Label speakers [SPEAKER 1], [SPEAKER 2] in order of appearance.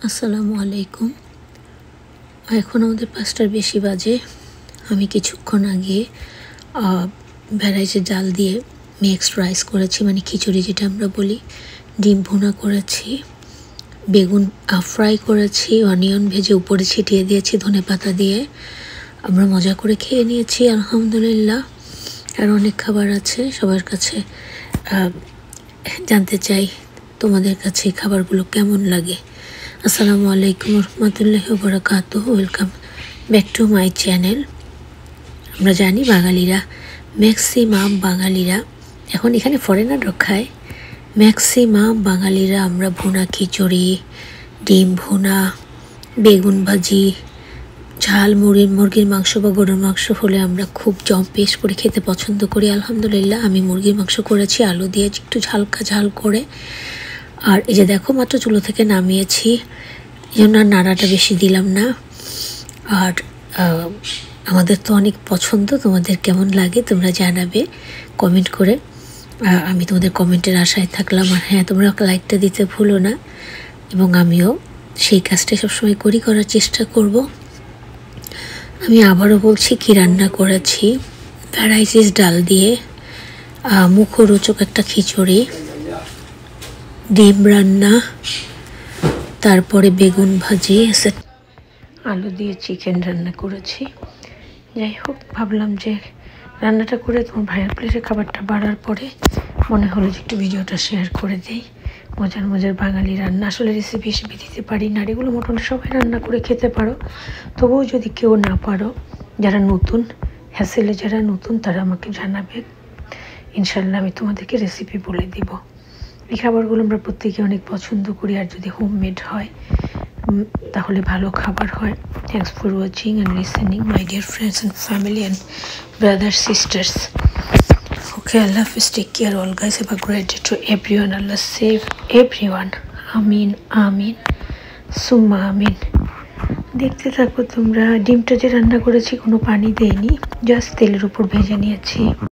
[SPEAKER 1] আসসালামু আলাইকুম। এখন আমাদের 5টার বেশি বাজে। আমি কিছুক্ষণ আগে ভ্যারাইটি ডাল দিয়ে মিক্সড রাইস করেছি, মানে খিচুড়ি যেটা আমরা বলি। ডিম ভুনা করেছি, বেগুন ফ্রাই করেছি, অনিয়ন ভেজে উপরে ছিটিয়ে দিয়েছি ধনেপাতা দিয়ে। আমরা মজা করে খেয়ে নিয়েছি আলহামদুলিল্লাহ। আর অনেক খাবার আছে, সবার কাছে জানতে চাই তোমাদের কাছে এই খাবারগুলো কেমন লাগে। আসসালামু আলাইকুম রহমতুল্লাহি ওয়া বারাকাতুহু। Welcome back to my channel. আমরা জানি ম্যাক্সিমাম বাঙালিরা এখন এখানে ফরেনাররা খায়। ম্যাক্সিমাম বাঙালিরা আমরা ভুনা খিচুড়ি, ডিম ভুনা, বেগুন ভাজি, ঝাল মুরগির মাংস বা গরুর মাংস হলে আমরা খুব জম্পেশ করে খেতে পছন্দ করি। আলহামদুলিল্লাহ আমি মুরগির মাংস করেছি আলু দিয়ে একটু হালকা ঝাল করে। আর এই যে দেখো, মাত্র চুলো থেকে নামিয়েছি, এই জন্য আর নাড়াটা বেশি দিলাম না। আর আমাদের তো অনেক পছন্দ, তোমাদের কেমন লাগে তোমরা জানাবে কমেন্ট করে। আমি তোমাদের কমেন্টের আশায় থাকলাম। আর হ্যাঁ, তোমরা লাইকটা দিতে ভুলো না, এবং আমিও সেই কাজটা সবসময় করার চেষ্টা করব। আমি আবারও বলছি কি রান্না করেছি। ভ্যারাইটিস ডাল দিয়ে মুখরোচক একটা খিচুড়ি, ডিম রান্না, তারপরে বেগুন ভাজি, আলু দিয়ে চিকেন রান্না করেছি। যাই হোক, ভাবলাম যে রান্নাটা করে তোমার ভাইয়ের প্লেটে খাবারটা বাড়ার পরে মনে হলো যে একটু ভিডিওটা শেয়ার করে দেই। মজার মজার বাঙালি রান্না, আসলে রেসিপি হিসেবে দিতে পারি না। এগুলো মোটামুটি সবাই রান্না করে খেতে পারো, তবুও যদি কেউ না পারো, যারা নতুন হ্যাসেলে যারা নতুন তারা আমাকে জানাবে, ইনশাল্লাহ আমি তোমাদেরকে রেসিপি বলে দিব। এই খাবারগুলো আমরা প্রত্যেকে অনেক পছন্দ করি, আর যদি হোমমেড হয় তাহলে ভালো খাবার হয়। Thanks for watching and listening my dear friends and family and brothers sisters. Okay, Allah Hafiz, take care all guys, have a great day to everyone. Allah save everyone. Amin, amin, summa amin. দেখতে থাকো তোমরা। ডিমটা যে রান্না করেছি কোনো পানি দেইনি, জাস্ট তেলের উপর ভেজে নিয়েছি।